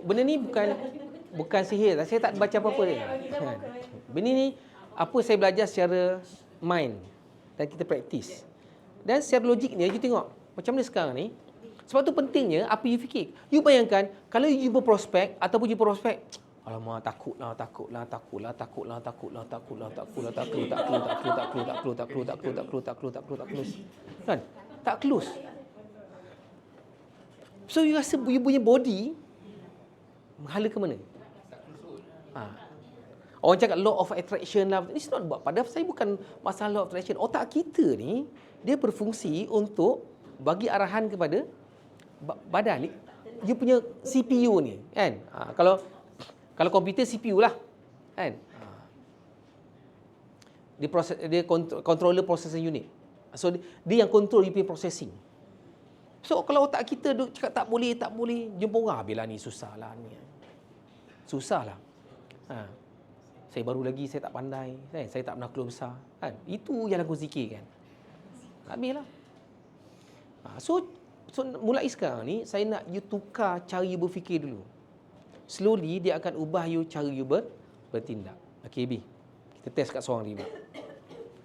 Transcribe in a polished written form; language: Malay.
benda ni bukan sihir. Saya tak baca apa-apa dia. Benda ni apa saya belajar secara mind dan kita praktis. Dan secara logik ni, you tengok macam mana sekarang ni. Sebab tu pentingnya apa you fikir. You bayangkan kalau you jumpa prospek ataupun jumpa prospek, alamak takutlah, kan? Tak close. So you rasa you punya body menghala ke mana? Orang cakap law of attraction lah. It's not about, padahal saya bukan masalah law of attraction. Otak kita ni dia berfungsi untuk bagi arahan kepada badan ni. You punya CPU ni, kan? Kalau komputer CPU lah, kan? Dia controller processing unit. So dia yang control you punya processing. So kalau otak kita cakap tak boleh, jumpa orang, bila ni susahlah ni. Susahlah. Saya baru lagi, saya tak pandai, kan? Saya tak pernah keluar besar, kan? Itu yang aku zikirkan. Habislah. So mulai sekarang ni saya nak you tukar cara you berfikir dulu. Slowly dia akan ubah you cara you bertindak. Okey B. Kita test kat seorang ni.